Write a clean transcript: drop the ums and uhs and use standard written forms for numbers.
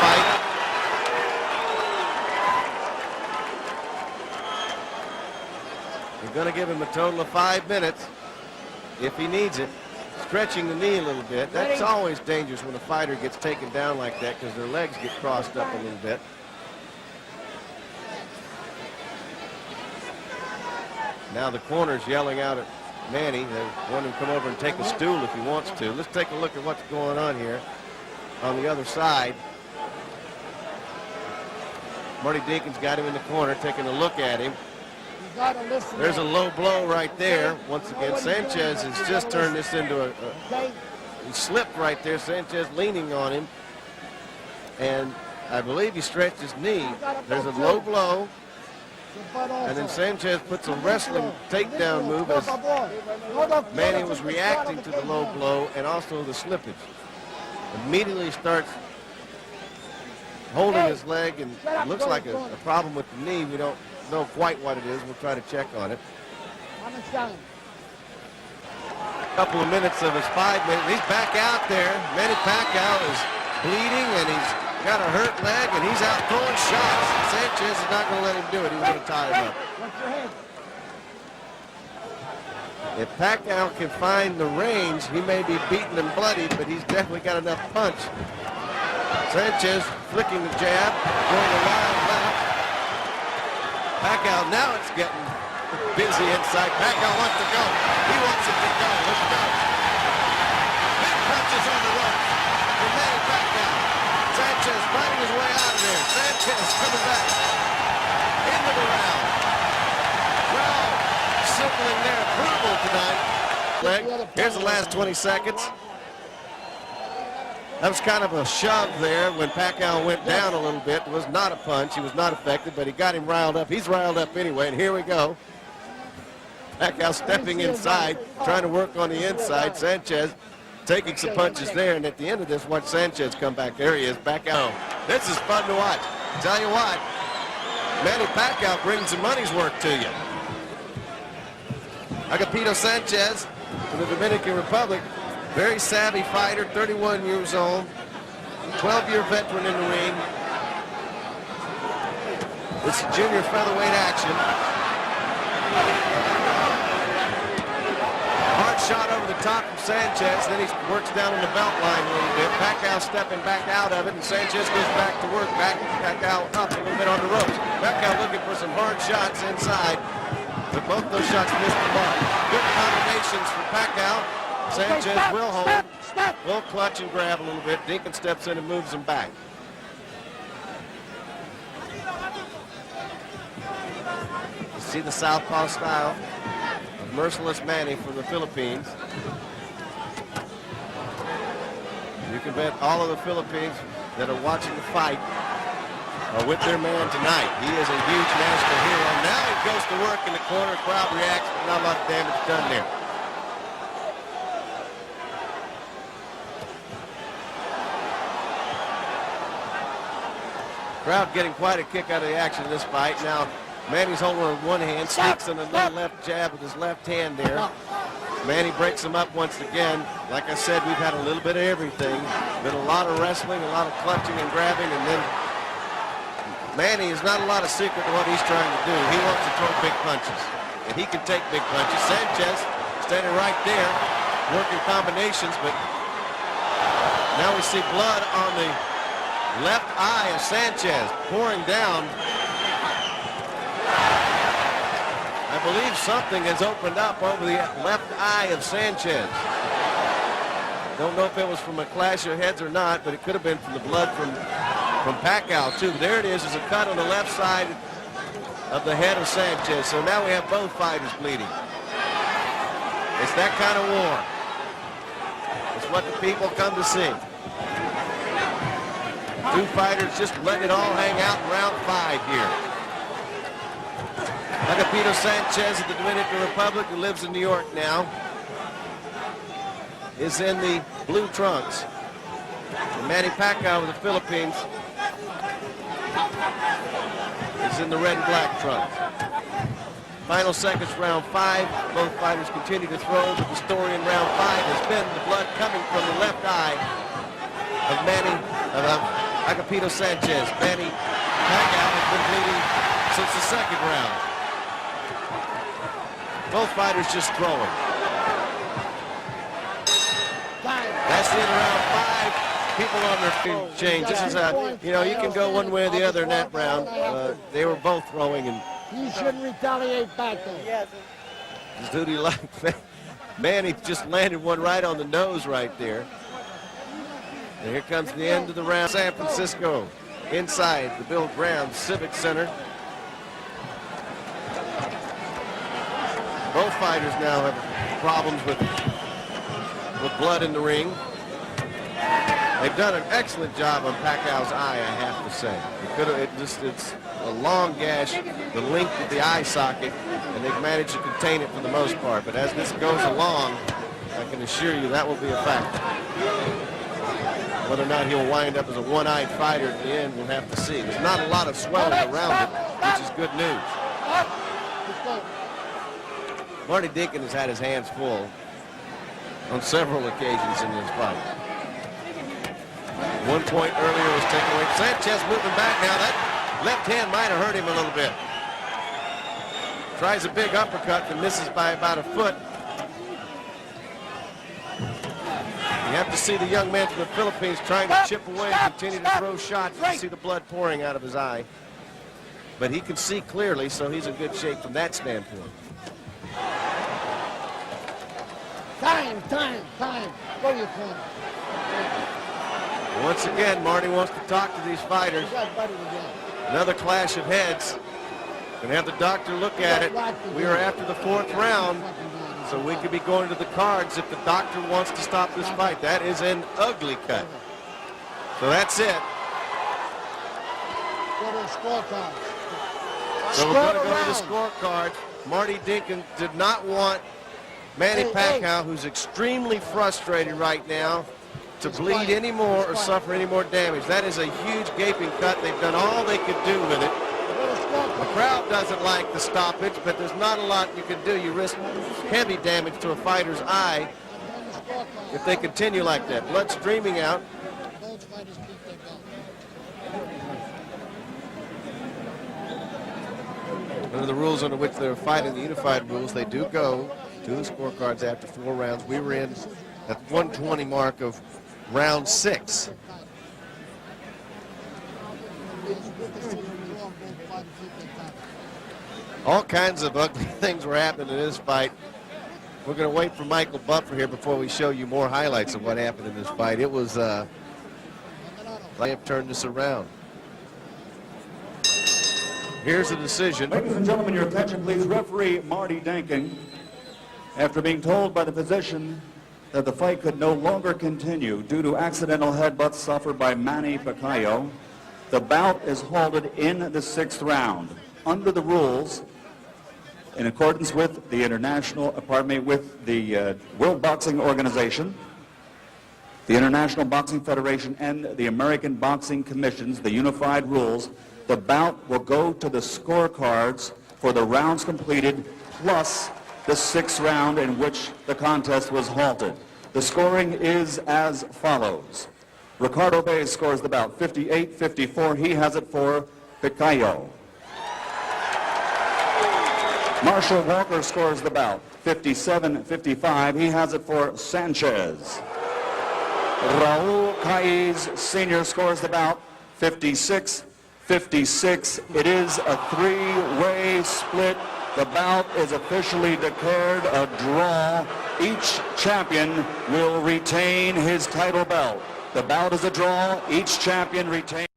fight. You're going to give him a total of 5 minutes if he needs it. Stretching the knee a little bit. That's always dangerous when a fighter gets taken down like that because their legs get crossed up a little bit. Now the corner's yelling out at Manny. They want him to come over and take a stool if he wants to. Let's take a look at what's going on here on the other side. Marty Dinkins got him in the corner, taking a look at him. There's a low blow right there. Once again, Sanchez has just turned this into he slipped right there. Sanchez leaning on him. And I believe he stretched his knee. There's a low blow. And then Sanchez puts a wrestling takedown move as Manny was reacting to the low blow and also the slippage. Immediately starts holding his leg, and it looks like a problem with the knee. We don't know quite what it is. We'll try to check on it. A couple of minutes of his 5 minutes. He's back out there. Manny Pacquiao is bleeding, and he's got a hurt leg, and he's out throwing shots. Sanchez is not going to let him do it. He's going to tie him up. If Pacquiao can find the range, he may be beaten and bloodied, but he's definitely got enough punch. Sanchez flicking the jab, going a wild left. Pacquiao, now it's getting busy inside. Pacquiao wants to go. He wants it to go. Let's go. Big punches on the ropes for Manny Pacquiao. Sanchez fighting his way out of there. Sanchez coming back into the round. Well, circling there, brutal tonight. Here's the last 20 seconds. That was kind of a shove there when Pacquiao went down a little bit. It was not a punch. He was not affected, but he got him riled up. He's riled up anyway, and here we go. Pacquiao stepping inside, trying to work on the inside. Sanchez taking some punches there, and at the end of this, watch Sanchez come back. There he is, back out. This is fun to watch. Tell you what, Manny Pacquiao brings the money's worth to you. Agapito Sanchez from the Dominican Republic. Very savvy fighter, 31 years old, 12-year veteran in the ring. It's junior featherweight action. Hard shot over the top from Sanchez, then he works down on the belt line a little bit. Pacquiao stepping back out of it, and Sanchez goes back to work. Pacquiao up a little bit on the ropes. Pacquiao looking for some hard shots inside, but both those shots missed the mark. Good combinations for Pacquiao. Sanchez will hold, will clutch and grab a little bit. Dinkins steps in and moves him back. You see the southpaw style of merciless Manny from the Philippines. You can bet all of the Philippines that are watching the fight are with their man tonight. He is a huge national hero. Now he goes to work in the corner. Crowd reacts, but not a lot of damage done there. Crowd getting quite a kick out of the action in this fight. Now, Manny's holding with one hand, sneaks in a little left jab with his left hand there. Manny breaks him up once again. Like I said, we've had a little bit of everything. Been a lot of wrestling, a lot of clutching and grabbing, and then Manny is not a lot of secret to what he's trying to do. He wants to throw big punches, and he can take big punches. Sanchez standing right there, working combinations, but now we see blood on the left eye of Sanchez pouring down. I believe something has opened up over the left eye of Sanchez. Don't know if it was from a clash of heads or not, but it could have been from the blood from Pacquiao too. There it is. There's a cut on the left side of the head of Sanchez. So now we have both fighters bleeding. It's that kind of war. It's what the people come to see. Two fighters just letting it all hang out in round 5 here. Agapito Sanchez of the Dominican Republic, who lives in New York now, is in the blue trunks. And Manny Pacquiao of the Philippines is in the red and black trunks. Final seconds, round 5. Both fighters continue to throw, but the story in round 5 has been the blood coming from the left eye of Manny, Agapito Sanchez. Manny Pacquiao has been bleeding since the second round. Both fighters just throwing. That's the end of round 5. People on their feet change. This is you can go one way or the other in that round. They were both throwing, and you shouldn't retaliate back there. who do you like? Manny just landed one right on the nose right there. And here comes the end of the round. San Francisco inside the Bill Graham Civic Center. Both fighters now have problems with blood in the ring. They've done an excellent job on Pacquiao's eye, I have to say. It's a long gash, the length of the eye socket, and they've managed to contain it for the most part. But as this goes along, I can assure you that will be a factor. Whether or not he'll wind up as a one-eyed fighter at the end, we'll have to see. There's not a lot of swelling around it, which is good news. Marty Dinkin has had his hands full on several occasions in this fight. 1 point earlier was taken away. Sanchez moving back now. That left hand might have hurt him a little bit. Tries a big uppercut and misses by about a foot. You have to see the young man from the Philippines trying to chip away and continue to throw shots. You see the blood pouring out of his eye. But he can see clearly, so he's in good shape from that standpoint. Time. Go to your corner. Once again, Marty wants to talk to these fighters. Another clash of heads. Gonna have the doctor look at it. We are after the 4th round, so we could be going to the cards if the doctor wants to stop this fight. That is an ugly cut. So that's it. Go to the scorecard. So we're going to go to the scorecard. Marty Dinkin did not want Manny Pacquiao, who's extremely frustrated right now, to bleed anymore or suffer any more damage. That is a huge gaping cut. They've done all they could do with it. The crowd doesn't like the stoppage, but there's not a lot you can do. You risk heavy damage to a fighter's eye if they continue like that. Blood streaming out. Under the rules under which they're fighting, the unified rules, they do go to the scorecards after 4 rounds. We were in at 120 mark of round 6. All kinds of ugly things were happening in this fight. We're going to wait for Michael Buffer here before we show you more highlights of what happened in this fight. It was, they have turned this around. Here's the decision. Ladies and gentlemen, your attention please. Referee Marty Dinkin, after being told by the physician that the fight could no longer continue due to accidental headbutts suffered by Manny Pacquiao, the bout is halted in the 6th round. Under the rules, in accordance with the with the World Boxing Organization, the International Boxing Federation, and the American Boxing Commissions, the unified rules, the bout will go to the scorecards for the rounds completed plus the 6th round in which the contest was halted. The scoring is as follows. Ricardo Baez scores the bout 58-54. He has it for Pacquiao. Marshall Walker scores the bout 57-55. He has it for Sanchez. Raul Caiz Sr. scores the bout 56-56. It is a 3-way split. The bout is officially declared a draw. Each champion will retain his title belt. The bout is a draw. Each champion retains.